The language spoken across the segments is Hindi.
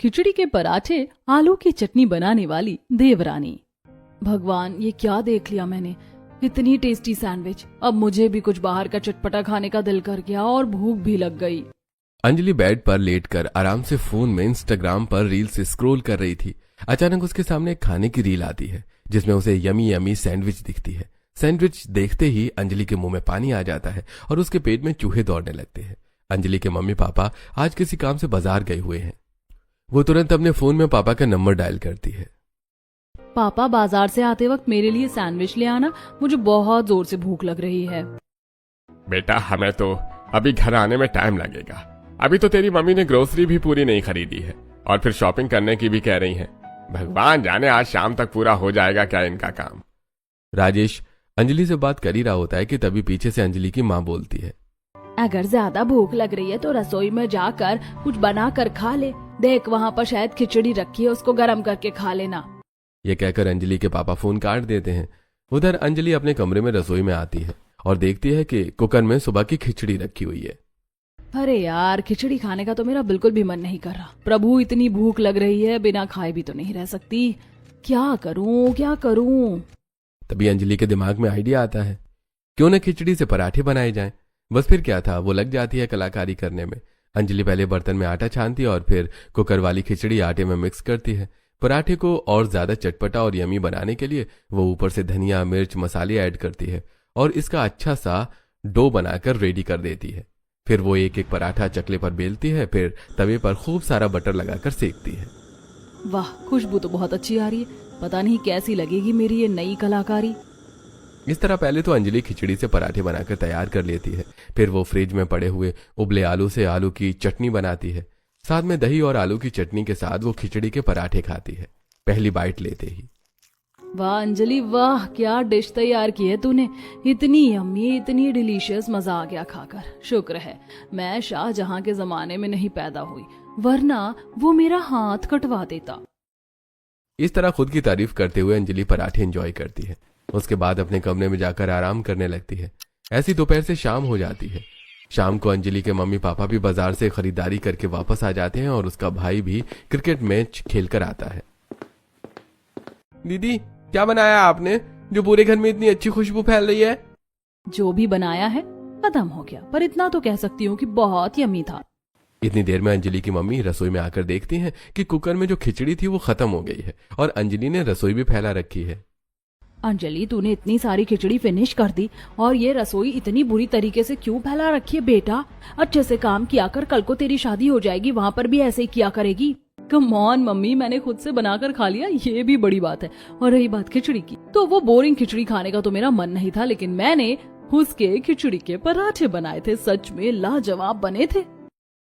खिचड़ी के पराठे आलू की चटनी बनाने वाली देवरानी। भगवान, ये क्या देख लिया मैंने, इतनी टेस्टी सैंडविच। अब मुझे भी कुछ बाहर का चटपटा खाने का दिल कर गया और भूख भी लग गई। अंजलि बेड पर लेटकर आराम से फोन में इंस्टाग्राम पर रील्स स्क्रॉल कर रही थी। अचानक उसके सामने एक खाने की रील आती है जिसमें उसे यमी यमी सैंडविच दिखती है। सैंडविच देखते ही अंजलि के मुंह में पानी आ जाता है और उसके पेट में चूहे दौड़ने लगते हैं। अंजलि के मम्मी पापा आज किसी काम से बाजार गए हुए हैं। वो तुरंत अपने फोन में पापा का नंबर डायल करती है। पापा, बाजार से आते वक्त मेरे लिए सैंडविच ले आना, मुझे बहुत जोर से भूख लग रही है। बेटा, हमें तो अभी घर आने में टाइम लगेगा। अभी तो तेरी मम्मी ने ग्रोसरी भी पूरी नहीं खरीदी है और फिर शॉपिंग करने की भी कह रही हैं। भगवान जाने आज शाम तक पूरा हो जाएगा क्या इनका काम। राजेश अंजलि से बात कर ही रहा होता है कि तभी पीछे से अंजलि की माँ बोलती है, अगर ज्यादा भूख लग रही है तो रसोई में जाकर कुछ बना कर खा ले। देख, वहाँ पर शायद खिचड़ी रखी है, उसको गर्म करके खा लेना। ये कहकर अंजलि के पापा फोन काट देते हैं। उधर अंजलि अपने कमरे में रसोई में आती है और देखती है कि कुकर में सुबह की खिचड़ी रखी हुई है। अरे यार, खिचड़ी खाने का तो मेरा बिल्कुल भी मन नहीं कर रहा। प्रभु, इतनी भूख लग रही है, बिना खाए भी तो नहीं रह सकती। क्या करूं क्या करूं। तभी अंजलि के दिमाग में आइडिया आता है, क्यों न खिचड़ी से पराठे बनाए जाएं। बस फिर क्या था, वो लग जाती है कलाकारी करने में। अंजलि पहले बर्तन में आटा छानती है और फिर कुकर वाली खिचड़ी आटे में मिक्स करती है। पराठे को और ज्यादा चटपटा और यमी बनाने के लिए वो ऊपर से धनिया मिर्च मसाले ऐड करती है और इसका अच्छा सा डो बनाकर रेडी कर देती है। फिर वो एक एक पराठा चकले पर बेलती है, फिर तवे पर खूब सारा बटर लगाकर सेकती है। वाह, खुशबू तो बहुत अच्छी आ रही है। पता नहीं कैसी लगेगी मेरी ये नई कलाकारी। इस तरह पहले तो अंजलि खिचड़ी से पराठे बनाकर तैयार कर लेती है। फिर वो फ्रिज में पड़े हुए उबले आलू से आलू की चटनी बनाती है। साथ में दही और आलू की चटनी के साथ वो खिचड़ी के पराठे खाती है, पहली बाइट लेते ही। वाह अंजलि वाह, क्या डिश तैयार की है तूने। इतनी यम्मी, इतनी डिलीशियस, मजा आ गया खाकर। शुक्र है मैं शाहजहां के जमाने में नहीं पैदा हुई, वरना वो मेरा हाथ कटवा देता। इस तरह खुद की तारीफ करते हुए अंजलि पराठे एंजॉय करती है। उसके बाद अपने कमरे में जाकर आराम करने लगती है। ऐसी दोपहर से शाम हो जाती है। शाम को अंजलि के मम्मी पापा भी बाजार से खरीदारी करके वापस आ जाते हैं और उसका भाई भी क्रिकेट मैच खेलकर आता है। दीदी, क्या बनाया आपने जो पूरे घर में इतनी अच्छी खुशबू फैल रही है? जो भी बनाया है खत्म हो गया, पर इतना तो कह सकती हूँ कि बहुत यम्मी था। इतनी देर में अंजलि की मम्मी रसोई में आकर देखती हैं कि कुकर में जो खिचड़ी थी वो खत्म हो गई है और अंजलि ने रसोई भी फैला रखी है। अंजलि, तूने इतनी सारी खिचड़ी फिनिश कर दी और ये रसोई इतनी बुरी तरीके से क्यों फैला रखी है बेटा? अच्छे से काम किया कर, कल को तेरी शादी हो जाएगी, वहाँ पर भी ऐसे ही किया करेगी। कम ऑन मम्मी, मैंने खुद से बनाकर खा लिया, ये भी बड़ी बात है। और रही बात खिचड़ी की, तो वो बोरिंग खिचड़ी खाने का तो मेरा मन नहीं था, लेकिन मैंने उसके खिचड़ी के पराठे बनाए थे, सच में लाजवाब बने थे।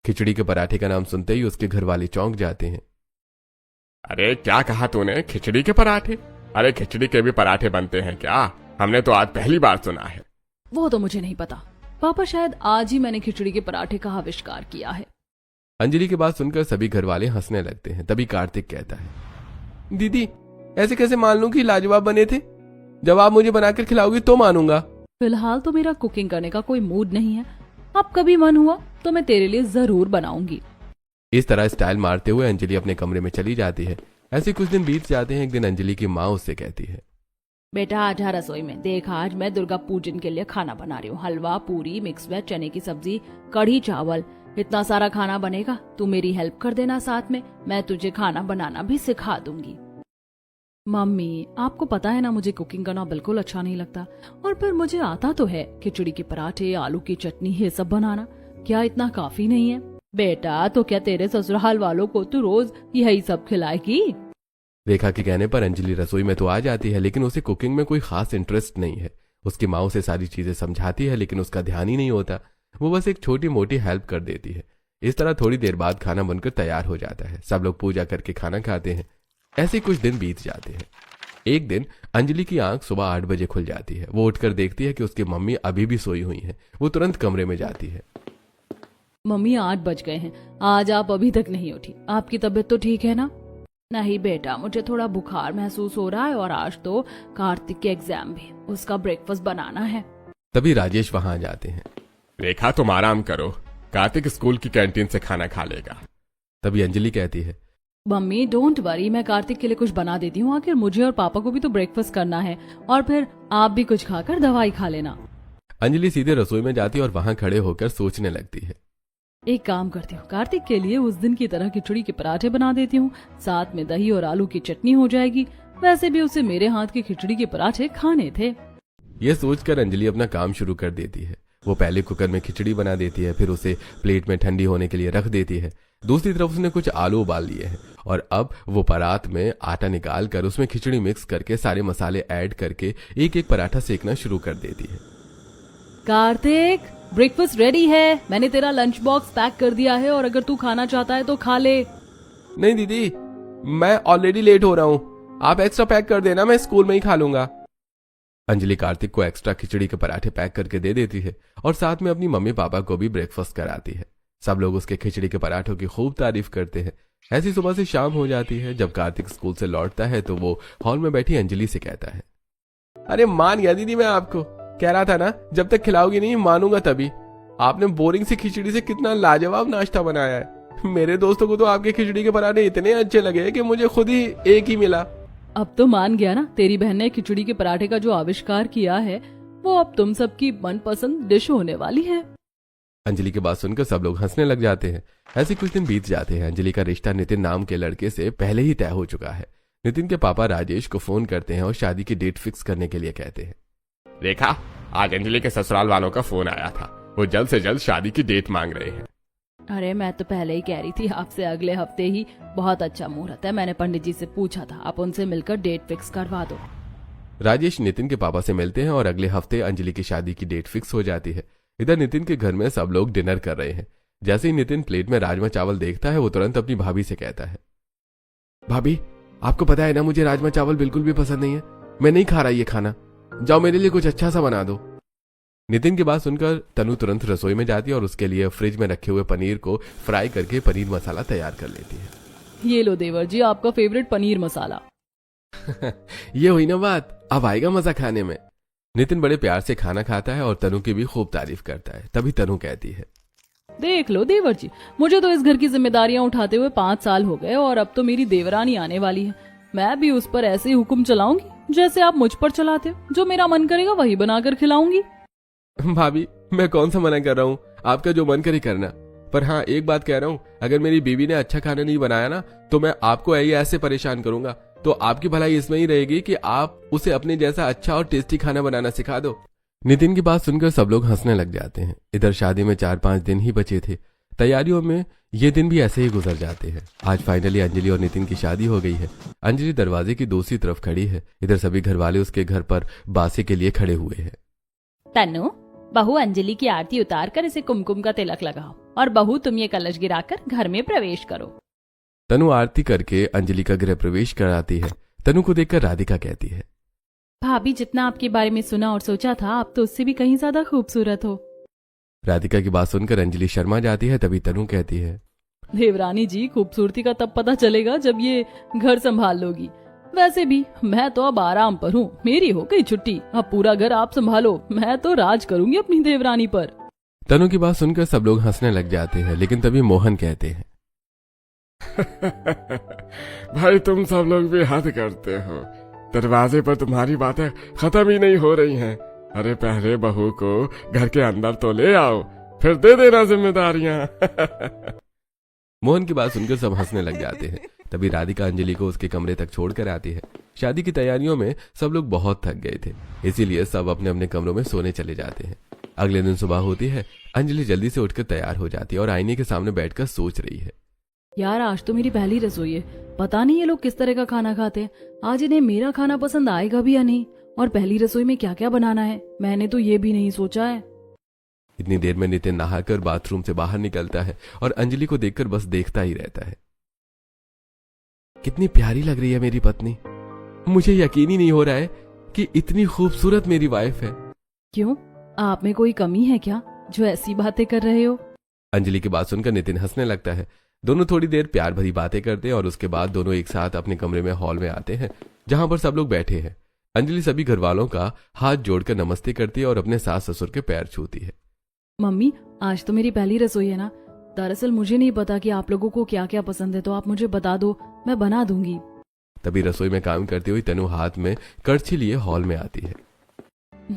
खिचड़ी के पराठे का नाम सुनते ही उसके घर वाले चौंक जाते हैं। अरे क्या कहा तूने, खिचड़ी के पराठे? अरे खिचड़ी के भी पराठे बनते हैं क्या? हमने तो आज पहली बार सुना है। वो तो मुझे नहीं पता पापा, शायद आज ही मैंने खिचड़ी के पराठे का आविष्कार किया है। अंजलि की बात सुनकर सभी घर वाले हंसने लगते हैं। तभी कार्तिक कहता है, दीदी ऐसे कैसे मान लूं कि लाजवाब बने थे? जब आप मुझे बनाकर खिलाओगी तो मानूंगा। फिलहाल तो मेरा कुकिंग करने का कोई मूड नहीं है, अब कभी मन हुआ तो मैं तेरे लिए जरूर बनाऊंगी। इस तरह स्टाइल मारते हुए अंजलि अपने कमरे में चली जाती है। ऐसे कुछ दिन बीत जाते हैं। एक दिन अंजलि की माँ उससे कहती है, बेटा आजा रसोई में, देख आज मैं दुर्गा पूजन के लिए खाना बना रही हूँ। हलवा, पूरी, मिक्स वेज, चने की सब्जी, कढ़ी चावल, इतना सारा खाना बनेगा। तू मेरी हेल्प कर देना साथ में, मैं तुझे खाना बनाना भी सिखा दूंगी। मम्मी, आपको पता है ना मुझे कुकिंग करना बिल्कुल अच्छा नहीं लगता, और फिर मुझे आता तो है खिचड़ी के पराठे, आलू की चटनी, ये सब बनाना। क्या इतना काफी नहीं है? बेटा तो क्या तेरे ससुराल वालों को तू रोज यही सब खिलाएगी? रेखा के कहने पर अंजलि रसोई में तो आ जाती है, लेकिन उसे कुकिंग में कोई खास इंटरेस्ट नहीं है। उसकी माँ उसे सारी चीजें समझाती है, लेकिन उसका ध्यान ही नहीं होता। वो बस एक छोटी मोटी हेल्प कर देती है। इस तरह थोड़ी देर बाद खाना बनकर तैयार हो जाता है। सब लोग पूजा करके खाना खाते हैं। ऐसे कुछ दिन बीत जाते हैं। एक दिन अंजलि की आंख सुबह 8 बजे खुल जाती है। वो उठकर देखती है कि उसकी मम्मी अभी भी सोई हुई है। वो तुरंत कमरे में जाती है। मम्मी 8 बज गए हैं, आज आप अभी तक नहीं उठी। आपकी तबीयत तो ठीक है ना? नहीं बेटा, मुझे थोड़ा बुखार महसूस हो रहा है और आज तो कार्तिक के एग्जाम भी, उसका ब्रेकफास्ट बनाना है। तभी राजेश वहां आ जाते हैं। रेखा तुम आराम करो, कार्तिक स्कूल की कैंटीन से खाना खा लेगा। तभी अंजलि कहती है, मम्मी डोंट वरी, मैं कार्तिक के लिए कुछ बना देती हूँ। आखिर मुझे और पापा को भी तो ब्रेकफास्ट करना है, और फिर आप भी कुछ खाकर दवाई खा लेना। अंजलि सीधे रसोई में जाती है और वहां खड़े होकर सोचने लगती है। एक काम करती हूँ, कार्तिक के लिए उस दिन की तरह खिचड़ी के पराठे बना देती हूँ, साथ में दही और आलू की चटनी हो जाएगी। वैसे भी उसे मेरे हाथ की खिचड़ी के पराठे खाने थे। ये सोचकर अंजलि अपना काम शुरू कर देती है। वो पहले कुकर में खिचड़ी बना देती है, फिर उसे प्लेट में ठंडी होने के लिए रख देती है। दूसरी तरफ उसने कुछ आलू उबाल लिए हैं और अब वो परात में आटा निकाल कर उसमें खिचड़ी मिक्स करके सारे मसाले ऐड करके एक एक पराठा सेकना शुरू कर देती है। कार्तिक, ब्रेकफास्ट रेडी है, मैंने तेरा लंच बॉक्स पैक कर दिया है, और अगर तू खाना चाहता है तो खा ले। नहीं दीदी, मैं ऑलरेडी लेट हो रहा हूँ, आप एक्स्ट्रा पैक कर देना, मैं स्कूल में ही खा लूंगा। अंजलि कार्तिक को एक्स्ट्रा खिचड़ी के पराठे पैक करके दे देती है और साथ में अपनी मम्मी पापा को भी ब्रेकफास्ट कराती है। सब लोग उसके खिचड़ी के पराठों की खूब तारीफ करते हैं। ऐसी सुबह से शाम हो जाती है। जब कार्तिक स्कूल से लौटता है तो वो हॉल में बैठी अंजलि से कहता है, अरे मान गया दीदी, मैं आपको कह रहा था ना, जब तक खिलाओगी नहीं मानूंगा तभी। आपने बोरिंग सी खिचड़ी से कितना लाजवाब नाश्ता बनाया है। मेरे दोस्तों को तो आपके खिचड़ी के पराठे इतने अच्छे लगे कि मुझे खुद ही एक ही मिला। अब तो मान गया ना, तेरी बहन ने खिचड़ी के पराठे का जो आविष्कार किया है वो अब तुम सबकी मनपसंद डिश होने वाली है। अंजलि की बात सुनकर सब लोग हंसने लग जाते हैं। ऐसे कुछ दिन बीत जाते हैं। अंजलि का रिश्ता नितिन नाम के लड़के से पहले ही तय हो चुका है। नितिन के पापा राजेश को फोन करते हैं और शादी की डेट फिक्स करने के लिए कहते हैं। देखा, आज अंजलि के ससुराल वालों का फोन आया था, वो जल्द से जल्द शादी की डेट मांग रहे हैं। अरे मैं तो पहले ही कह रही थी आपसे, अगले हफ्ते ही बहुत अच्छा मुहूर्त है। मैंने पंडित जी से पूछा था, आप उनसे मिलकर डेट फिक्स करवा दो। राजेश नितिन के पापा से मिलते हैं और अगले हफ्ते अंजलि की शादी की डेट फिक्स हो जाती है। इधर नितिन के घर में सब लोग डिनर कर रहे हैं। जैसे ही नितिन प्लेट में राजमा चावल देखता है वो तुरंत अपनी भाभी से कहता है, भाभी आपको पता है ना, मुझे राजमा चावल बिल्कुल भी पसंद नहीं है, मैं नहीं खा रहा ये खाना, जाओ मेरे लिए कुछ अच्छा सा बना दो। नितिन की बात सुनकर तनु तुरंत रसोई में जाती है और उसके लिए फ्रिज में रखे हुए पनीर को फ्राई करके पनीर मसाला तैयार कर लेती है। ये लो देवर जी, आपका फेवरेट पनीर मसाला। ये हुई ना बात, अब आएगा मजा खाने में। नितिन बड़े प्यार से खाना खाता है और तनु की भी खूब तारीफ करता है। तभी तनु कहती है, देख लो देवर जी, मुझे तो इस घर की जिम्मेदारियां उठाते हुए 5 साल हो गए और अब तो मेरी देवरानी आने वाली है। मैं भी उस पर ऐसे ही हुक्म चलाऊंगी जैसे आप मुझ पर चलाते हो। जो मेरा मन करेगा वही बनाकर खिलाऊंगी। भाभी मैं कौन सा मना कर रहा हूँ, आपका जो मन करे करना। पर हाँ एक बात कह रहा हूँ, अगर मेरी बीवी ने अच्छा खाना नहीं बनाया ना तो मैं आपको ऐसे परेशान करूंगा। तो आपकी भलाई इसमें ही रहेगी कि आप उसे अपने जैसा अच्छा और टेस्टी खाना बनाना सिखा दो। नितिन की बात सुनकर सब लोग हंसने लग जाते हैं। इधर शादी में 4-5 दिन ही बचे थे। तैयारियों में ये दिन भी ऐसे ही गुजर जाते हैं। आज फाइनली अंजलि और नितिन की शादी हो गई है। अंजलि दरवाजे की दूसरी तरफ खड़ी है। इधर सभी घर वाले उसके घर पर बासे के लिए खड़े हुए हैं। तनु, बहू अंजलि की आरती उतार कर इसे कुमकुम का तिलक लगाओ, और बहू तुम ये कलश गिराकर घर में प्रवेश करो। तनु आरती करके अंजलि का गृह प्रवेश कराती है। तनु को देखकर राधिका कहती है, भाभी जितना आपके बारे में सुना और सोचा था, आप तो उससे भी कहीं ज्यादा खूबसूरत हो। राधिका की बात सुनकर अंजलि शर्मा जाती है। तभी तनु कहती है, देवरानी जी, खूबसूरती का तब पता चलेगा जब ये घर संभाल लोगी। वैसे भी मैं तो अब आराम पर हूँ, मेरी हो गई छुट्टी। अब पूरा घर आप संभालो, मैं तो राज करूंगी अपनी देवरानी पर। तनु की बात सुनकर सब लोग हंसने लग जाते हैं। लेकिन तभी मोहन कहते हैं, भाई तुम सब लोग भी हद करते हो, दरवाजे पर तुम्हारी बातें खत्म ही नहीं हो रही हैं। अरे पहले बहू को घर के अंदर तो ले आओ, फिर दे देना जिम्मेदारियां। मोहन की बात सुनकर सब हंसने लग जाते हैं। तभी राधिका अंजलि को उसके कमरे तक छोड़कर आती है। शादी की तैयारियों में सब लोग बहुत थक गए थे, इसीलिए सब अपने अपने कमरों में सोने चले जाते हैं। अगले दिन सुबह होती है। अंजलि जल्दी से उठकर तैयार हो जाती है और आईने के सामने बैठकर सोच रही है, यार आज तो मेरी पहली रसोई है, पता नहीं ये लोग किस तरह का खाना खाते हैं। आज इन्हें मेरा खाना पसंद आएगा भी या नहीं, और पहली रसोई में क्या क्या बनाना है मैंने तो ये भी नहीं सोचा है। इतनी देर में नितिन नहाकर बाथरूम से बाहर निकलता है और अंजलि को देखकर बस देखता ही रहता है। कितनी प्यारी लग रही है मेरी पत्नी, मुझे यकीन ही नहीं हो रहा है कि इतनी खूबसूरत मेरी वाइफ है। क्यों, आप में कोई कमी है क्या जो ऐसी बातें कर रहे हो? अंजलि की बात सुनकर नितिन हंसने लगता है। दोनों थोड़ी देर प्यार भरी बातें करते हैं और उसके बाद दोनों एक साथ अपने कमरे में हॉल में आते हैं जहां पर सब लोग बैठे हैं। अंजलि सभी घर वालों का हाथ जोड़कर नमस्ते करती है और अपने सास ससुर के पैर छूती है। मम्मी आज तो मेरी पहली रसोई है ना, दरअसल मुझे नहीं पता कि आप लोगों को क्या क्या पसंद है, तो आप मुझे बता दो, मैं बना दूंगी। तभी रसोई में काम करती हुई तनु हाथ में कड़छी लिए हॉल में आती है।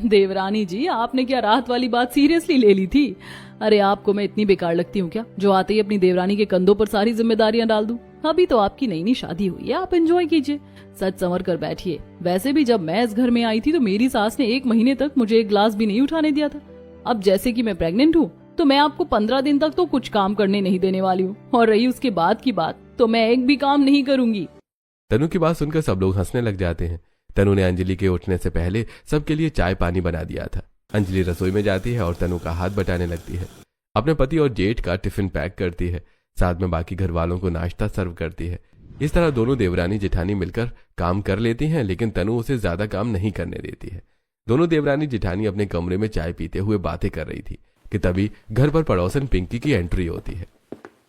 देवरानी जी, आपने क्या रात वाली बात सीरियसली ले ली थी? अरे आपको मैं इतनी बेकार लगती हूँ क्या, जो आते ही अपनी देवरानी के कंधों पर सारी जिम्मेदारियां डाल दूं? अभी तो आपकी नई नई शादी हुई है, आप एंजॉय कीजिए, सच संवर कर बैठिए। वैसे भी जब मैं इस घर में आई थी तो मेरी सास ने 1 महीने तक मुझे एक ग्लास भी नहीं उठाने दिया था। अब जैसे कि मैं प्रेग्नेंट हूँ तो मैं आपको 15 दिन तक तो कुछ काम करने नहीं देने वाली हूँ, और रही उसके बाद की बात तो मैं एक भी काम नहीं करूंगी। तनु की बात सुनकर सब लोग हंसने लग जाते हैं। तनु ने अंजलि के उठने से पहले सबके लिए चाय पानी बना दिया था। अंजलि रसोई में जाती है और तनु का हाथ बटाने लगती है। अपने पति और जेठ का टिफिन पैक करती है, साथ में बाकी घर वालों को नाश्ता सर्व करती है। इस तरह दोनों देवरानी जेठानी मिलकर काम कर लेती हैं, लेकिन तनु उसे ज्यादा काम नहीं करने देती है। दोनों देवरानी जेठानी अपने कमरे में चाय पीते हुए बातें कर रही थी कि तभी घर पर पड़ोसन पिंकी की एंट्री होती है।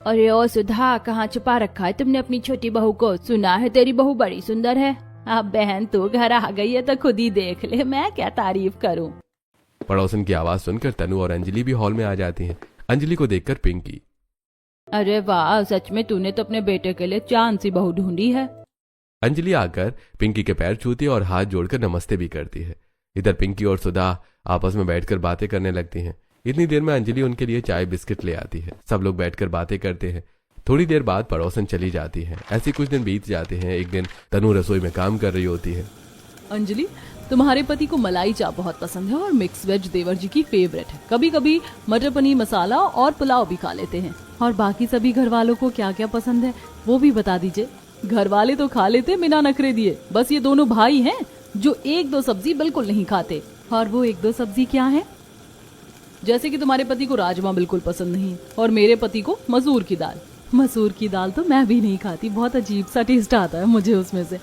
अरे ओ सुधा, कहाँ छुपा रखा है तुमने अपनी छोटी बहू को? सुना है तेरी बहू बड़ी सुंदर है। अब बहन तू घर आ गई है तो खुद ही देख ले, मैं क्या तारीफ करूं। पड़ोसन की आवाज सुनकर तनु और अंजलि भी हॉल में आ जाती हैं। अंजलि को देखकर पिंकी, अरे वाह, सच में तूने तो अपने बेटे के लिए चांद सी बहू ढूंढी है। अंजलि आकर पिंकी के पैर छूती है और हाथ जोड़कर नमस्ते भी करती है। इधर पिंकी और सुधा आपस में बैठकर बातें करने लगती हैं। इतनी देर में अंजलि उनके लिए चाय बिस्किट ले आती है। सब लोग बैठकर बातें करते हैं। थोड़ी देर बाद पड़ोसन चली जाती है। ऐसे कुछ दिन बीत जाते हैं। एक दिन तनु रसोई में काम कर रही होती है। अंजलि, तुम्हारे पति को मलाई चाप बहुत पसंद है और मिक्स वेज देवर जी की फेवरेट है। कभी कभी मटर पनीर मसाला और पुलाव भी खा लेते हैं। और बाकी सभी घर वालों को क्या क्या पसंद है वो भी बता दीजिए। घर वाले तो खा लेते बिना नखरे दिए, बस ये दोनों भाई हैं जो 1-2 सब्जी बिल्कुल नहीं खाते। और वो 1-2 सब्जी क्या है? जैसे कि तुम्हारे पति को राजमा बिल्कुल पसंद नहीं और मेरे पति को मसूर की दाल। मसूर की दाल तो मैं भी नहीं खाती, बहुत अजीब सा टेस्ट आता है मुझे उसमें से।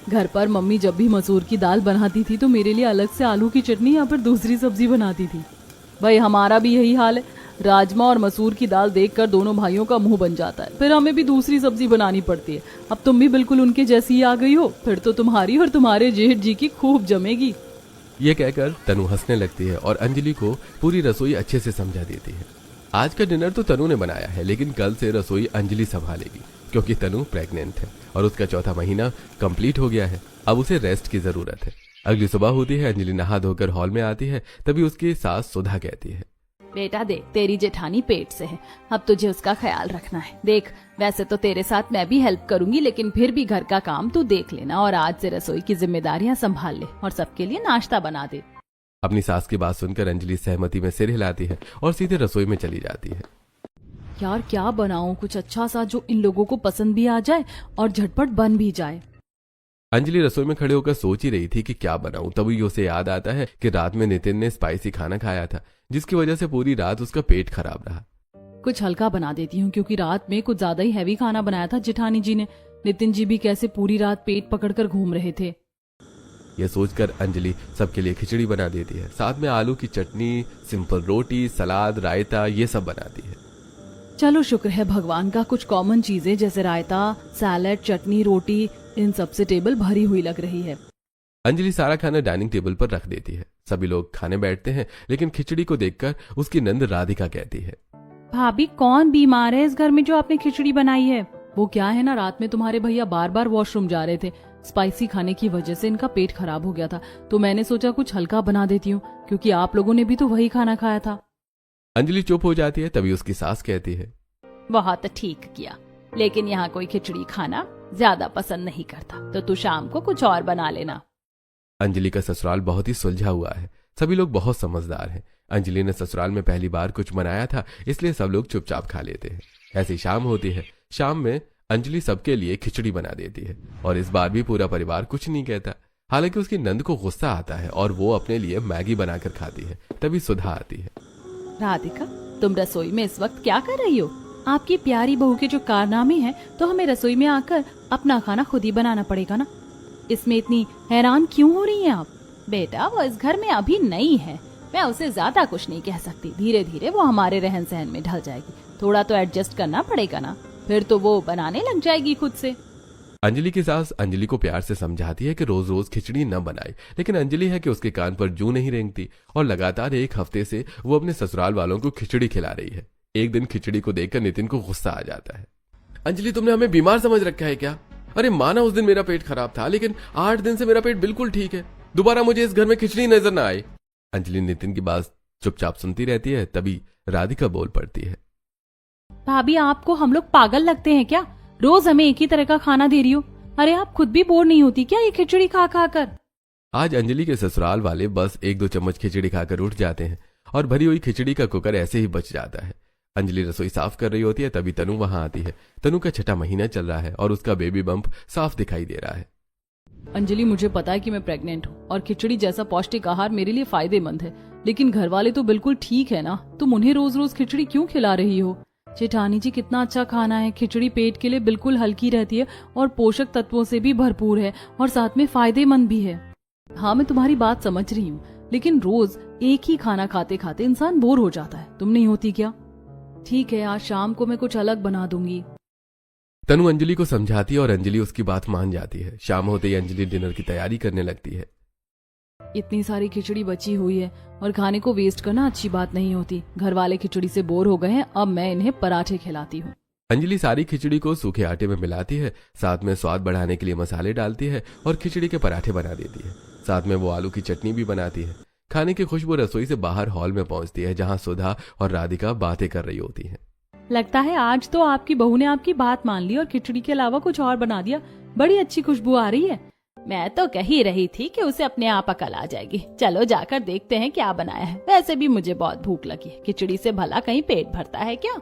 घर पर मम्मी जब भी मसूर की दाल बनाती थी तो मेरे लिए अलग से आलू की चटनी या फिर दूसरी सब्जी बनाती थी। भाई हमारा भी यही हाल है, राजमा और मसूर की दाल देखकर दोनों भाइयों का मुंह बन जाता है, फिर हमें भी दूसरी सब्जी बनानी पड़ती है। अब तुम भी बिल्कुल उनके जैसी ही आ गई हो, फिर तो तुम्हारी और तुम्हारे जेठ जी की खूब जमेगी। ये कहकर तनु हंसने लगती है और अंजलि को पूरी रसोई अच्छे से समझा देती है। आज का डिनर तो तनु ने बनाया है, लेकिन कल से रसोई अंजलि संभालेगी, क्योंकि तनु प्रेग्नेंट है और उसका चौथा महीना कंप्लीट हो गया है। अब उसे रेस्ट की जरूरत है। अगली सुबह होती है, अंजलि नहा धोकर हॉल में आती है। तभी उसकी सास सुधा कहती है, बेटा देख, तेरी जेठानी पेट से है, अब तुझे उसका ख्याल रखना है। देख, वैसे तो तेरे साथ मैं भी हेल्प करूंगी, लेकिन फिर भी घर का काम तू देख लेना और आज से रसोई की जिम्मेदारियां संभाल ले और सबके लिए नाश्ता बना दे। अपनी सास की बात सुनकर अंजलि सहमति में सिर हिलाती है और सीधे रसोई में चली जाती है। यार क्या बनाऊं कुछ अच्छा सा जो इन लोगों को पसंद भी आ जाए और झटपट बन भी जाए। अंजलि रसोई में खड़े होकर सोच ही रही थी कि क्या बनाऊं, तभी उसे याद आता है कि रात में नितिन ने स्पाइसी खाना खाया था, जिसकी वजह से पूरी रात उसका पेट खराब रहा। कुछ हल्का बना देती हूँ, क्योंकि रात में कुछ ज्यादा ही हैवी खाना बनाया था जेठानी जी ने। नितिन जी भी कैसे पूरी रात पेट पकड़कर घूम रहे थे। यह सोचकर अंजलि सबके लिए खिचड़ी बना देती है, साथ में आलू की चटनी, सिंपल रोटी, सलाद, रायता, ये सब बनाती है। चलो शुक्र है भगवान का, कुछ कॉमन चीजें जैसे रायता, सैलेड, चटनी, रोटी, इन सब से टेबल भरी हुई लग रही है। अंजलि सारा खाना डाइनिंग टेबल पर रख देती है। सभी लोग खाने बैठते हैं, लेकिन खिचड़ी को देखकर उसकी नंद राधिका कहती है, भाभी कौन बीमार है इस घर में जो आपने खिचड़ी बनाई है? वो क्या है ना, रात में तुम्हारे भैया बार बार वॉशरूम जा रहे थे, स्पाइसी खाने की वजह से इनका पेट खराब हो गया था, तो मैंने सोचा कुछ हल्का बना देती हूँ, क्योंकि आप लोगों ने भी तो वही खाना खाया था। अंजलि चुप हो जाती है। तभी उसकी सास कहती है, बहुत ठीक किया, लेकिन यहाँ कोई खिचड़ी खाना ज्यादा पसंद नहीं करता, तो तू शाम को कुछ और बना लेना। अंजलि का ससुराल बहुत ही सुलझा हुआ है। सभी लोग बहुत समझदार हैं। अंजलि ने ससुराल में पहली बार कुछ बनाया था, इसलिए सब लोग चुपचाप खा लेते हैं। ऐसी शाम होती है। शाम में अंजलि सबके लिए खिचड़ी बना देती है और इस बार भी पूरा परिवार कुछ नहीं कहता। हालांकि उसकी नंद को गुस्सा आता है और वो अपने लिए मैगी बनाकर खाती है। तभी सुधा आती है। राधिका, तुम रसोई में इस वक्त क्या कर रही हो? आपकी प्यारी बहू के जो कारनामे हैं, तो हमें रसोई में आकर अपना खाना खुद ही बनाना पड़ेगा ना। इसमें इतनी हैरान क्यों हो रही हैं आप? बेटा वो इस घर में अभी नई है, मैं उसे ज्यादा कुछ नहीं कह सकती। धीरे धीरे वो हमारे रहन सहन में ढल जाएगी, थोड़ा तो एडजस्ट करना पड़ेगा ना, फिर तो वो बनाने लग जाएगी खुद से। अंजलि की सास अंजलि को प्यार से समझाती है कि रोज रोज खिचड़ी न बनाए, लेकिन अंजलि है कि उसके कान पर जूं नहीं रेंगती और लगातार 1 हफ्ते से वो अपने ससुराल वालों को खिचड़ी खिला रही है। एक दिन खिचड़ी को देखकर नितिन को गुस्सा आ जाता है। अंजलि, तुमने हमें बीमार समझ रखा है क्या? अरे माना उस दिन मेरा पेट खराब था, लेकिन 8 दिन से मेरा पेट बिल्कुल ठीक है। दोबारा मुझे इस घर में खिचड़ी नजर ना आए। अंजलि नितिन की बात चुपचाप सुनती रहती है। तभी राधिका बोल पड़ती है। भाभी, आपको हम लोग पागल लगते हैं क्या? रोज हमें एक ही तरह का खाना दे रही हो। अरे आप खुद भी बोर नहीं होती क्या ये खिचड़ी खा खा कर? आज अंजलि के ससुराल वाले बस 1-2 चम्मच खिचड़ी खाकर उठ जाते हैं और भरी हुई खिचड़ी का कुकर ऐसे ही बच जाता है। अंजलि रसोई साफ कर रही होती है, तभी तनु वहां आती है। तनु का 6ठा महीना चल रहा है और उसका बेबी बम्प साफ दिखाई दे रहा है। अंजलि, मुझे पता है कि मैं प्रेग्नेंट हूँ और खिचड़ी जैसा पौष्टिक आहार मेरे लिए फायदेमंद है, लेकिन घर वाले तो बिल्कुल ठीक है ना। तुम उन्हें रोज रोज खिचड़ी क्यों खिला रही हो? जेठानी जी, कितना अच्छा खाना है। खिचड़ी पेट के लिए बिल्कुल हल्की रहती है और पोषक तत्वों से भी भरपूर है और साथ में फायदेमंद भी है। हाँ, मैं तुम्हारी बात समझ रही हूँ, लेकिन रोज एक ही खाना खाते खाते इंसान बोर हो जाता है। तुम नहीं होती क्या? ठीक है, आज शाम को मैं कुछ अलग बना दूंगी। तनु अंजलि को समझाती है और अंजलि उसकी बात मान जाती है। शाम होते ही अंजलि डिनर की तैयारी करने लगती है। इतनी सारी खिचड़ी बची हुई है और खाने को वेस्ट करना अच्छी बात नहीं होती। घर वाले खिचड़ी से बोर हो गए हैं, अब मैं इन्हें पराठे खिलाती हूँ। अंजलि सारी खिचड़ी को सूखे आटे में मिलाती है, साथ में स्वाद बढ़ाने के लिए मसाले डालती है और खिचड़ी के पराठे बना देती है। साथ में वो आलू की चटनी भी बनाती है। खाने की खुशबू रसोई से बाहर हॉल में पहुंचती है, जहां सुधा और राधिका बातें कर रही होती हैं। लगता है आज तो आपकी बहू ने आपकी बात मान ली और खिचड़ी के अलावा कुछ और बना दिया। बड़ी अच्छी खुशबू आ रही है। मैं तो कह ही रही थी कि उसे अपने आप अकल आ जाएगी। चलो जाकर देखते हैं क्या बनाया है। वैसे भी मुझे बहुत भूख लगी है। खिचड़ी से भला कहीं पेट भरता है क्या?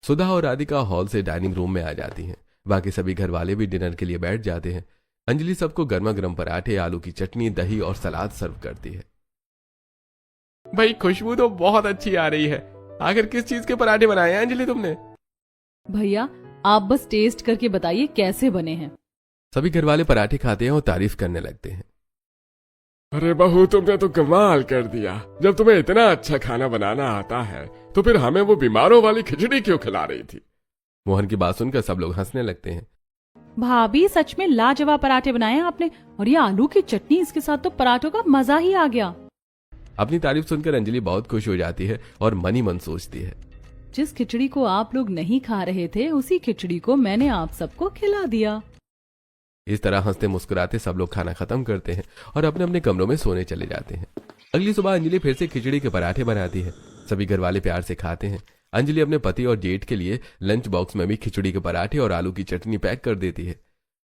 सुधा और राधिका हॉल से डाइनिंग रूम में आ जाती हैं। बाकी सभी घर वाले भी डिनर के लिए बैठ जाते हैं। अंजलि सबको गर्मा गर्म पराठे, आलू की चटनी, दही और सलाद सर्व करती है। भाई, खुशबू तो बहुत अच्छी आ रही है। आखिर किस चीज के पराठे बनाए हैं अंजलि तुमने? भैया, आप बस टेस्ट करके बताइए कैसे बने हैं। सभी घर वाले पराठे खाते हैं और तारीफ करने लगते हैं। अरे बहू, तुमने तो कमाल कर दिया। जब तुम्हें इतना अच्छा खाना बनाना आता है तो फिर हमें वो बीमारों वाली खिचड़ी क्यों खिला रही थी? मोहन की बात सुनकर सब लोग हंसने लगते हैं। भाभी, सच में लाजवाब पराठे बनाए हैं आपने, और ये आलू की चटनी, इसके साथ तो पराठों का मजा ही आ गया। अपनी तारीफ सुनकर अंजलि बहुत खुश हो जाती है और मन ही मन सोचती है, जिस खिचड़ी को आप लोग नहीं खा रहे थे उसी खिचड़ी को मैंने आप सबको खिला दिया। इस तरह हंसते मुस्कुराते सब लोग खाना खत्म करते हैं और अपने अपने कमरों में सोने चले जाते हैं। अगली सुबह अंजलि फिर से खिचड़ी के पराठे बनाती है। सभी घर वाले प्यार से खाते हैं। अंजलि अपने पति और जेठ के लिए लंच बॉक्स में भी खिचड़ी के पराठे और आलू की चटनी पैक कर देती है।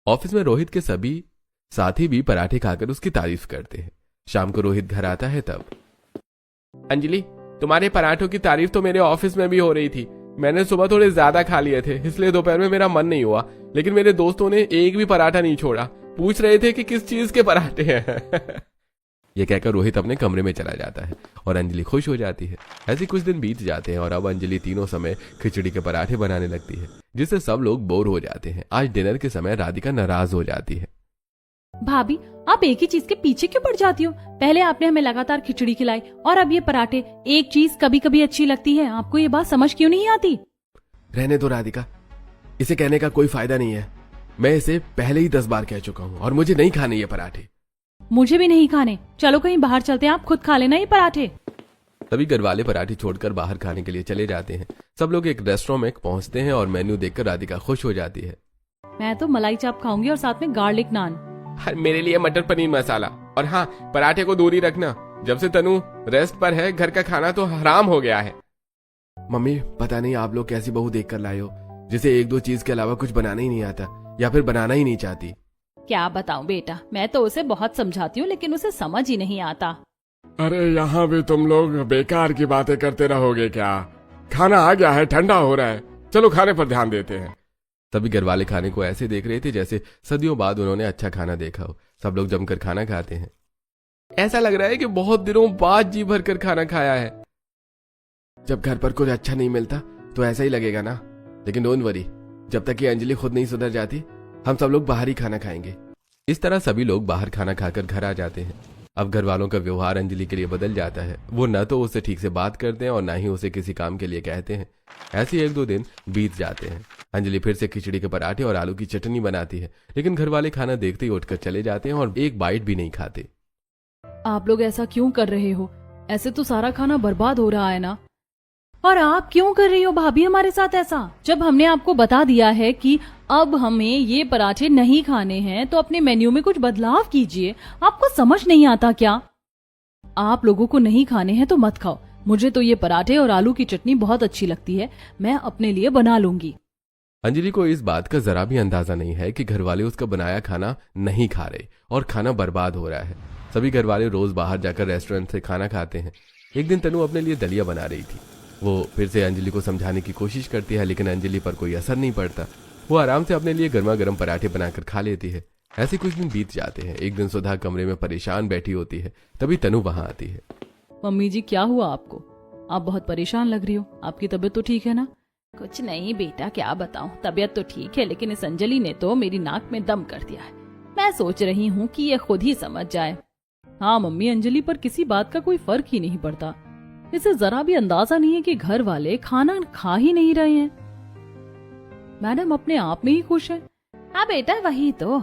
ऑफिस में रोहित के सभी साथी भी पराठे खाकर उसकी तारीफ करते हैं। शाम को रोहित घर आता है तब, अंजलि, तुम्हारे पराठों की तारीफ तो मेरे ऑफिस में भी हो रही थी। मैंने सुबह थोड़े ज्यादा खा लिए थे, इसलिए दोपहर में मेरा मन नहीं हुआ, लेकिन मेरे दोस्तों ने एक भी पराठा नहीं छोड़ा। पूछ रहे थे कि किस चीज के पराठे हैं। ये कहकर रोहित अपने कमरे में चला जाता है और अंजलि खुश हो जाती है। ऐसे कुछ दिन बीत जाते हैं और अब अंजलि तीनों समय खिचड़ी के पराठे बनाने लगती है, जिससे सब लोग बोर हो जाते हैं। आज डिनर के समय राधिका नाराज हो जाती है। भाभी, आप एक ही चीज के पीछे क्यों पड़ जाती हो? पहले आपने हमें लगातार खिचड़ी खिलाई और अब ये पराठे। एक चीज कभी कभी अच्छी लगती है, आपको ये बात समझ क्यों नहीं आती? रहने दो राधिका, इसे कहने का कोई फायदा नहीं है। मैं इसे पहले ही 10 बार कह चुका हूँ और मुझे नहीं खाने ये पराठे। मुझे भी नहीं खाने। चलो कहीं बाहर चलते हैं, आप खुद खा लेना ये पराठे। तभी घर वाले पराठे छोड़कर बाहर खाने के लिए चले जाते हैं। सब लोग एक रेस्टोरेंट में पहुंचते हैं और मेन्यू देखकर राधिका खुश हो जाती है। मैं तो मलाई चाप खाऊंगी और साथ में गार्लिक नान। मेरे लिए मटर पनीर मसाला, और हाँ, पराठे को दूर ही रखना। जब से तनु रेस्ट पर है, घर का खाना तो हराम हो गया है। मम्मी, पता नहीं आप लोग कैसी बहू देख कर लाए हो, जिसे 1-2 चीज के अलावा कुछ बनाना ही नहीं आता या फिर बनाना ही नहीं चाहती। क्या बताऊं बेटा, मैं तो उसे बहुत समझाती हूँ लेकिन उसे समझ ही नहीं आता। अरे यहाँ भी तुम लोग बेकार की बातें करते रहोगे क्या? खाना आ गया है, ठंडा हो रहा है, चलो खाने पर ध्यान देते हैं। तभी घर वाले खाने को ऐसे देख रहे थे जैसे सदियों बाद उन्होंने अच्छा खाना देखा हो। सब लोग जमकर खाना खाते हैं। ऐसा लग रहा है कि बहुत दिनों बाद जी भर कर खाना खाया है। जब घर पर कुछ अच्छा नहीं मिलता तो ऐसा ही लगेगा ना। लेकिन डोंट वरी, जब तक ये अंजलि खुद नहीं सुधर जाती, हम सब लोग बाहर ही खाना खाएंगे। इस तरह सभी लोग बाहर खाना खाकर घर आ जाते हैं। अब घर वालों का व्यवहार अंजलि के लिए बदल जाता है। वो न तो उससे ठीक से बात करते हैं और न ही उसे किसी काम के लिए कहते हैं। ऐसे 1-2 दिन बीत जाते हैं। अंजलि फिर से खिचड़ी के पराठे और आलू की चटनी बनाती है, लेकिन घर वाले खाना देखते ही उठकर चले जाते हैं और एक बाइट भी नहीं खाते। आप लोग ऐसा क्यों कर रहे हो? ऐसे तो सारा खाना बर्बाद हो रहा है ना। और आप क्यों कर रही हो भाभी हमारे साथ ऐसा? जब हमने आपको बता दिया है कि अब हमें ये पराठे नहीं खाने हैं तो अपने मेन्यू में कुछ बदलाव कीजिए। आपको समझ नहीं आता क्या? आप लोगों को नहीं खाने हैं तो मत खाओ। मुझे तो ये पराठे और आलू की चटनी बहुत अच्छी लगती है, मैं अपने लिए बना लूंगी। अंजलि को इस बात का जरा भी अंदाजा नहीं है कि घरवाले उसका बनाया खाना नहीं खा रहे और खाना बर्बाद हो रहा है। सभी घरवाले रोज बाहर जाकर रेस्टोरेंट से खाना खाते हैं। एक दिन तनु अपने लिए दलिया बना रही थी। वो फिर से अंजलि को समझाने की कोशिश करती है, लेकिन अंजलि पर कोई असर नहीं पड़ता। वो आराम से अपने लिए गर्मा गर्म पराठे बनाकर खा लेती है। ऐसे कुछ दिन बीत जाते हैं। एक दिन सुधा कमरे में परेशान बैठी होती है, तभी तनु वहां आती है। मम्मी जी क्या हुआ आपको? आप बहुत परेशान लग रही हो। आपकी तबीयत तो ठीक है ना? कुछ नहीं बेटा, क्या बताऊं, तबीयत तो ठीक है, लेकिन इस अंजलि ने तो मेरी नाक में दम कर दिया है। मैं सोच रही हूँ कि ये खुद ही समझ जाए। हाँ मम्मी, अंजलि पर किसी बात का कोई फर्क ही नहीं पड़ता। इसे जरा भी अंदाजा नहीं है कि घर वाले खाना खा ही नहीं रहे हैं। मैडम अपने आप में ही खुश है। हाँ बेटा वही तो,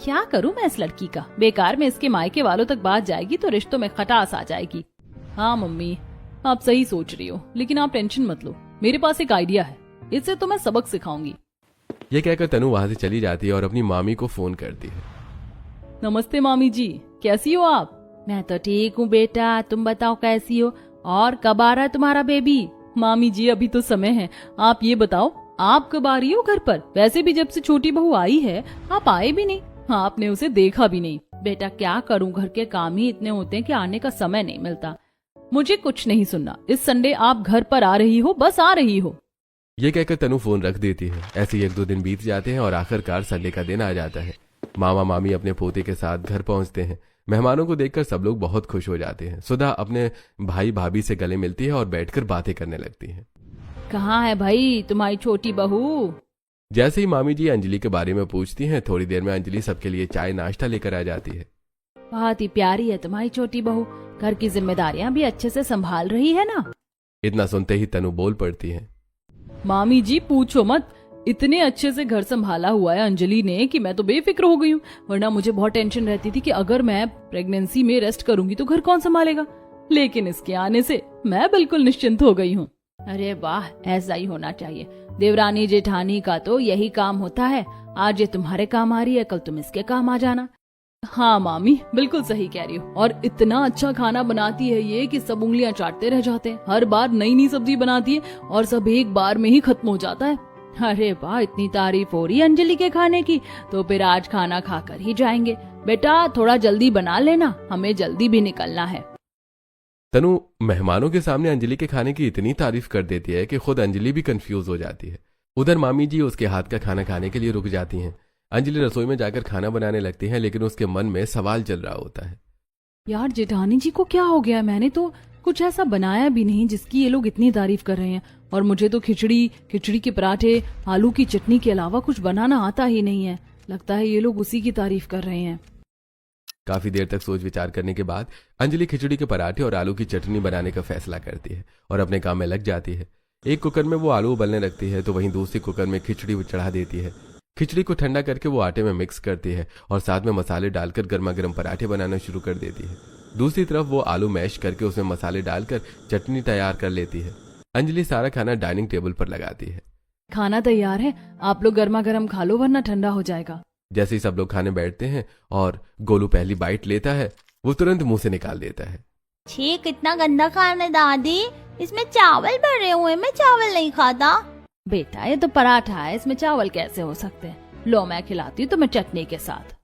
क्या करूं मैं इस लड़की का। बेकार में इसके मायके वालों तक बात जाएगी तो रिश्तों में खटास आ जाएगी। हाँ मम्मी आप सही सोच रही हो, लेकिन आप टेंशन मत लो, मेरे पास एक आइडिया है, इससे तो मैं सबक सिखाऊंगी। ये कहकर तनु वहां से चली जाती है और अपनी मामी को फोन करती है। नमस्ते मामी जी, कैसी हो आप? मैं तो ठीक हूँ बेटा, तुम बताओ कैसी हो, और कब आ रहा है तुम्हारा बेबी? मामी जी अभी तो समय है, आप ये बताओ आप कब आ रही हो घर पर? वैसे भी जब से छोटी बहू आई है आप आए भी नहीं, आपने उसे देखा भी नहीं। बेटा क्या करूं, घर के काम ही इतने होते हैं कि आने का समय नहीं मिलता। मुझे कुछ नहीं सुनना, इस संडे आप घर पर आ रही हो, बस आ रही हो। ये कहकर तनु फोन रख देती है। ऐसे ही 1-2 दिन बीत जाते हैं और आखिरकार संडे का दिन आ जाता है। मामा मामी अपने पोते के साथ घर पहुंचते हैं। मेहमानों को देखकर सब लोग बहुत खुश हो जाते हैं। सुधा अपने भाई भाभी से गले मिलती है और बैठकर बातें करने लगती है। कहाँ है भाई तुम्हारी छोटी बहू? जैसे ही मामी जी अंजलि के बारे में पूछती हैं, थोड़ी देर में अंजलि सबके लिए चाय नाश्ता लेकर आ जाती है। बहुत ही प्यारी है तुम्हारी छोटी बहू, घर की जिम्मेदारियां भी अच्छे से संभाल रही है ना? इतना सुनते ही तनु बोल पड़ती है। मामी जी पूछो मत, इतने अच्छे से घर संभाला हुआ है अंजलि ने कि मैं तो बेफिक्र हो गई हूँ। वरना मुझे बहुत टेंशन रहती थी कि अगर मैं प्रेगनेंसी में रेस्ट करूंगी तो घर कौन संभालेगा, लेकिन इसके आने से मैं बिल्कुल निश्चिंत हो गई हूँ। अरे वाह, ऐसा ही होना चाहिए। देवरानी जेठानी का तो यही काम होता है। आज ये तुम्हारे काम आ रही है, कल तुम इसके काम आ जाना। हाँ मामी बिल्कुल सही कह रही हो, और इतना अच्छा खाना बनाती है ये कि सब उंगलियां चाटते रह जाते हैं। हर बार नई नई सब्जी बनाती है और सब एक बार में ही खत्म हो जाता है। अरे वाह, इतनी तारीफ हो रही है अंजलि के खाने की, तो फिर आज खाना खाकर ही जाएंगे। बेटा थोड़ा जल्दी बना लेना, हमें जल्दी भी निकलना है। तनु मेहमानों के सामने अंजलि के खाने की इतनी तारीफ कर देती है कि खुद अंजलि भी कंफ्यूज हो जाती है। उधर मामी जी उसके हाथ का खाना खाने के लिए रुक जाती हैं। अंजलि रसोई में जाकर खाना बनाने लगती है, लेकिन उसके मन में सवाल चल रहा होता है। यार जेठानी जी को क्या हो गया? मैंने तो कुछ ऐसा बनाया भी नहीं जिसकी ये लोग इतनी तारीफ कर रहे हैं, और मुझे तो खिचड़ी के पराठे, आलू की चटनी के अलावा कुछ बनाना आता ही नहीं है। लगता है ये लोग उसी की तारीफ कर रहे हैं। काफी देर तक सोच विचार करने के बाद अंजलि खिचड़ी के पराठे और आलू की चटनी बनाने का फैसला करती है और अपने काम में लग जाती है। एक कुकर में वो आलू उबलने लगती है तो वहीं दूसरी कुकर में खिचड़ी चढ़ा देती है। खिचड़ी को ठंडा करके वो आटे में मिक्स करती है और साथ में मसाले डालकर गर्मा गर्म पराठे बनाना शुरू कर देती है। दूसरी तरफ वो आलू मैश करके उसमें मसाले डालकर चटनी तैयार कर लेती है। अंजलि सारा खाना डाइनिंग टेबल पर लगाती है। खाना तैयार है, आप लोग गर्मा गर्म खा लो वरना ठंडा हो जाएगा। जैसे ही सब लोग खाने बैठते हैं और गोलू पहली बाइट लेता है, वो तुरंत मुंह से निकाल देता है। छी, कितना गंदा खाना है दादी, इसमें चावल भरे हुए, मैं चावल नहीं खाता। बेटा ये तो पराठा है, इसमें चावल कैसे हो सकते हैं? लो मैं खिलाती हूँ तुम्हें चटनी के साथ।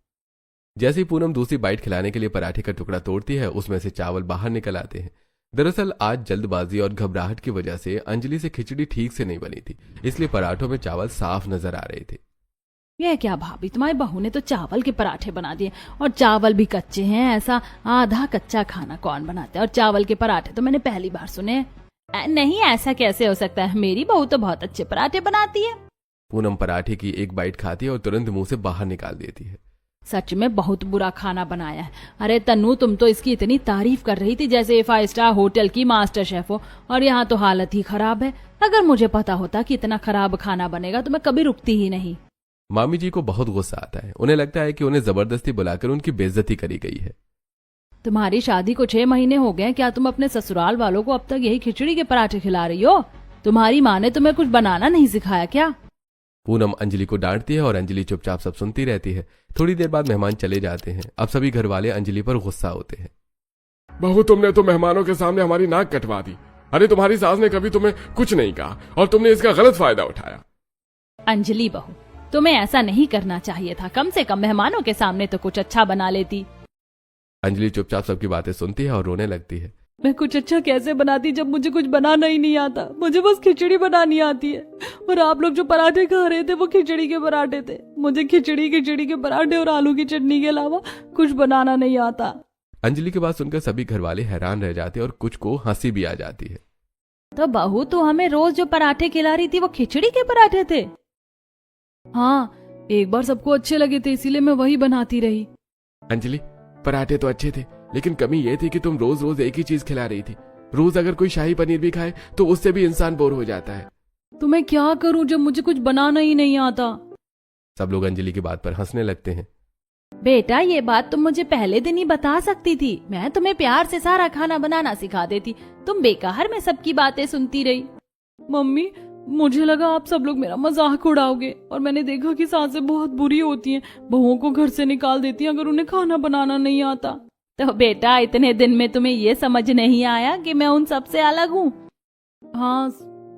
जैसे ही पूनम दूसरी बाइट खिलाने के लिए पराठे का टुकड़ा तोड़ती है, उसमें से चावल बाहर निकल आते हैं। दरअसल आज जल्दबाजी और घबराहट की वजह से अंजलि से खिचड़ी ठीक से नहीं बनी थी, इसलिए पराठों में चावल साफ नजर आ रहे थे। यह क्या भाभी, तुम्हारी बहू ने तो चावल के पराठे बना दिए, और चावल भी कच्चे हैं। ऐसा आधा कच्चा खाना कौन बनाता है? और चावल के पराठे तो मैंने पहली बार सुने। नहीं ऐसा कैसे हो सकता है, मेरी बहू तो बहुत अच्छे पराठे बनाती है। पूनम पराठे की एक बाइट खाती है और तुरंत मुंह से बाहर निकाल देती है। सच में बहुत बुरा खाना बनाया है। अरे तन्नू, तुम तो इसकी इतनी तारीफ कर रही थी जैसे 5 स्टार होटल की मास्टर शेफ हो, और यहाँ तो हालत ही खराब है। अगर मुझे पता होता कि इतना खराब खाना बनेगा तो मैं कभी रुकती ही नहीं। मामी जी को बहुत गुस्सा आता है। उन्हें लगता है कि उन्हें जबरदस्ती बुलाकर उनकी बेइज्जती करी गई है। तुम्हारी शादी को 6 महीने हो गए, क्या तुम अपने ससुराल वालों को अब तक यही खिचड़ी के पराठे खिला रही हो? तुम्हारी माँ ने तुम्हें कुछ बनाना नहीं सिखाया क्या? पूनम अंजलि को डांटती है और अंजलि चुपचाप सब सुनती रहती है। थोड़ी देर बाद मेहमान चले जाते हैं। अब सभी घर वाले अंजलि पर गुस्सा होते हैं। बहू, तुमने तो मेहमानों के सामने हमारी नाक कटवा दी। अरे तुम्हारी सास ने कभी तुम्हें कुछ नहीं कहा और तुमने इसका गलत फायदा उठाया। अंजलि बहू, तुम्हें ऐसा नहीं करना चाहिए था। कम से कम मेहमानों के सामने तो कुछ अच्छा बना लेती। अंजलि चुपचाप सबकी बातें सुनती है और रोने लगती है। मैं कुछ अच्छा कैसे बनाती जब मुझे कुछ बनाना ही नहीं आता? मुझे बस खिचड़ी बनानी आती है। और आप लोग जो पराठे खा रहे थे वो खिचड़ी के पराठे थे। मुझे खिचड़ी के पराठे और आलू की चटनी के अलावा कुछ बनाना नहीं आता। अंजलि की बात सुनकर सभी घर वाले हैरान रह जाते हैं और कुछ को हंसी भी आ जाती है। तो बहू, तो हमें रोज जो पराठे खिला रही थी वो खिचड़ी के पराठे थे? हाँ, एक बार सबको अच्छे लगे थे इसीलिए मैं वही बनाती रही। अंजलि, पराठे तो अच्छे थे, लेकिन कमी ये थी कि तुम रोज रोज एक ही चीज खिला रही थी। रोज अगर कोई शाही पनीर भी खाए तो उससे भी इंसान बोर हो जाता है। तो मैं क्या करूं जब मुझे कुछ बनाना ही नहीं आता? सब लोग अंजलि की बात पर हंसने लगते हैं। बेटा, ये बात तुम मुझे पहले दिन ही बता सकती थी। मैं तुम्हें प्यार से सारा खाना बनाना सिखा देती। तुम बेकार में सबकी बातें सुनती रही। मम्मी, मुझे लगा आप सब लोग मेरा मजाक उड़ाओगे और मैंने देखा कि सासें बहुत बुरी होती हैं, बहुओं को घर से निकाल देती हैं अगर उन्हें खाना बनाना नहीं आता। तो बेटा, इतने दिन में तुम्हें ये समझ नहीं आया कि मैं उन सब से अलग हूँ? हाँ,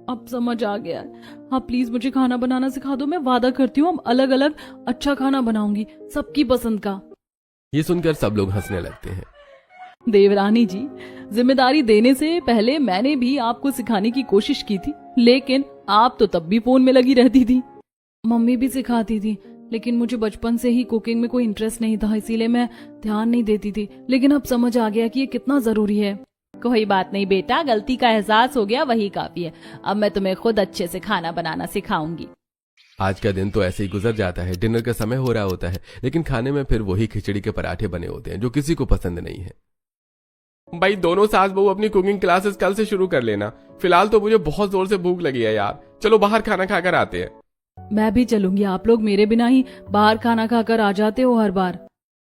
अब समझ आ गया। हाँ, प्लीज मुझे खाना बनाना सिखा दो। मैं वादा करती हूँ अब अलग अलग अच्छा खाना बनाऊंगी, सबकी पसंद का। ये सुनकर सब लोग हंसने लगते हैं। देवरानी जी, जिम्मेदारी देने से पहले मैंने भी आपको सिखाने की कोशिश की थी, लेकिन आप तो तब भी फोन में लगी रहती थी। मम्मी भी सिखाती थी, लेकिन मुझे बचपन से ही कुकिंग में कोई इंटरेस्ट नहीं था, इसीलिए मैं ध्यान नहीं देती थी। लेकिन अब समझ आ गया कि ये कितना जरूरी है। कोई बात नहीं बेटा, गलती का एहसास हो गया वही काफी है। अब मैं तुम्हें खुद अच्छे से खाना बनाना सिखाऊंगी। आज का दिन तो ऐसे ही गुजर जाता है। डिनर का समय हो रहा होता है, लेकिन खाने में फिर वही खिचड़ी के पराठे बने होते हैं जो किसी को पसंद नहीं है। भाई, दोनों सास बहू अपनी कुकिंग क्लासेस कल से शुरू कर लेना। फिलहाल तो मुझे बहुत जोर से भूख लगी है यार। चलो बाहर खाना खाकर आते हैं। मैं भी चलूंगी। आप लोग मेरे बिना ही बाहर खाना खाकर आ जाते हो हर बार।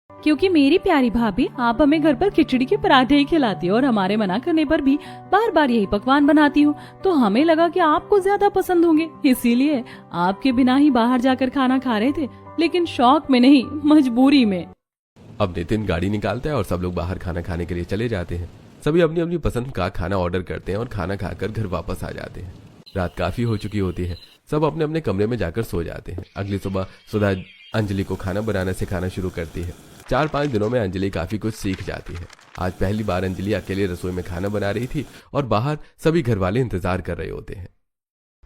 क्योंकि मेरी प्यारी भाभी, आप हमें घर पर खिचड़ी के पराठे ही खिलाती हो और हमारे मना करने पर भी बार बार यही पकवान बनाती हो, तो हमें लगा कि आपको ज्यादा पसंद होंगे, इसीलिए आपके बिना ही बाहर जाकर खाना खा रहे थे, लेकिन शौक में नहीं, मजबूरी में। अब नितिन गाड़ी निकालता है और सब लोग बाहर खाना खाने के लिए चले जाते हैं। सभी अपनी अपनी पसंद का खाना ऑर्डर करते हैं और खाना खाकर घर वापस आ जाते हैं। रात काफी हो चुकी होती है। सब अपने अपने कमरे में जाकर सो जाते हैं। अगली सुबह सुधा अंजलि को खाना बनाना सिखाना शुरू करती है। 4-5 दिनों में अंजलि काफी कुछ सीख जाती है। आज पहली बार अंजलि अकेले रसोई में खाना बना रही थी और बाहर सभी घर वाले इंतजार कर रहे होते हैं।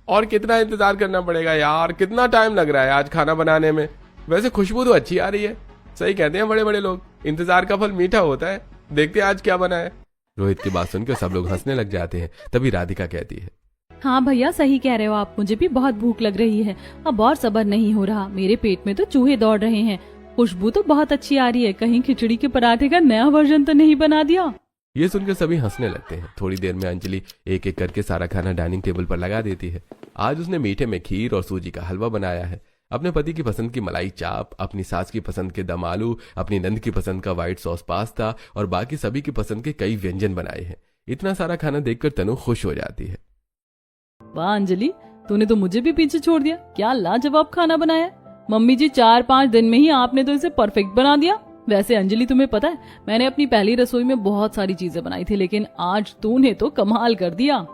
और कितना इंतजार करना पड़ेगा यार, कितना टाइम लग रहा है आज खाना बनाने में। वैसे खुशबू तो अच्छी आ रही है। सही कहते हैं बड़े बड़े लोग, इंतजार का फल मीठा होता है। देखते हैं आज क्या बना है। रोहित की बात सुनकर सब लोग हंसने लग जाते हैं। तभी राधिका कहती है, हाँ भैया, सही कह रहे हो आप। मुझे भी बहुत भूख लग रही है। अब और सब्र नहीं हो रहा। मेरे पेट में तो चूहे दौड़ रहे हैं। खुशबू तो बहुत अच्छी आ रही है। कहीं खिचड़ी के पराठे का नया वर्जन तो नहीं बना दिया? ये सुनकर सभी हंसने लगते हैं। थोड़ी देर में अंजलि एक एक करके सारा खाना डाइनिंग टेबल पर लगा देती है। आज उसने मीठे में खीर और सूजी का हलवा बनाया है। अपने पति की पसंद की मलाई चाप, अपनी सास की पसंद के दम आलू, अपनी नंद की पसंद का व्हाइट सॉस पास्ता और बाकी सभी की पसंद के कई व्यंजन बनाए हैं। इतना सारा खाना देखकर तनु खुश हो जाती है। वाह अंजलि, तूने तो मुझे भी पीछे छोड़ दिया। क्या लाजवाब खाना बनाया। मम्मी जी, 4-5 दिन में ही आपने तो इसे परफेक्ट बना दिया। वैसे अंजलि, तुम्हें पता है, मैंने अपनी पहली रसोई में बहुत सारी चीजें बनाई थी, लेकिन आज तूने तो कमाल कर दिया।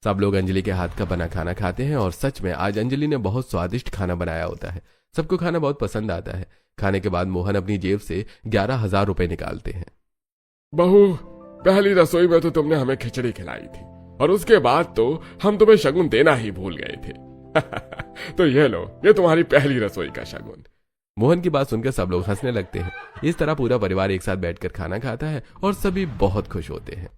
सब लोग अंजलि के हाथ का बना खाना खाते हैं और सच में आज अंजलि ने बहुत स्वादिष्ट खाना बनाया होता है। सबको खाना बहुत पसंद आता है। खाने के बाद मोहन अपनी जेब से 11,000 रुपए निकालते हैं। बहू, पहली रसोई में तो तुमने हमें खिचड़ी खिलाई थी और उसके बाद तो हम तुम्हें शगुन देना ही भूल गए थे। तो ये लो, ये तुम्हारी पहली रसोई का शगुन। मोहन की बात सुनकर सब लोग हंसने लगते हैं। इस तरह पूरा परिवार एक साथ बैठकर खाना खाता है और सभी बहुत खुश होते हैं।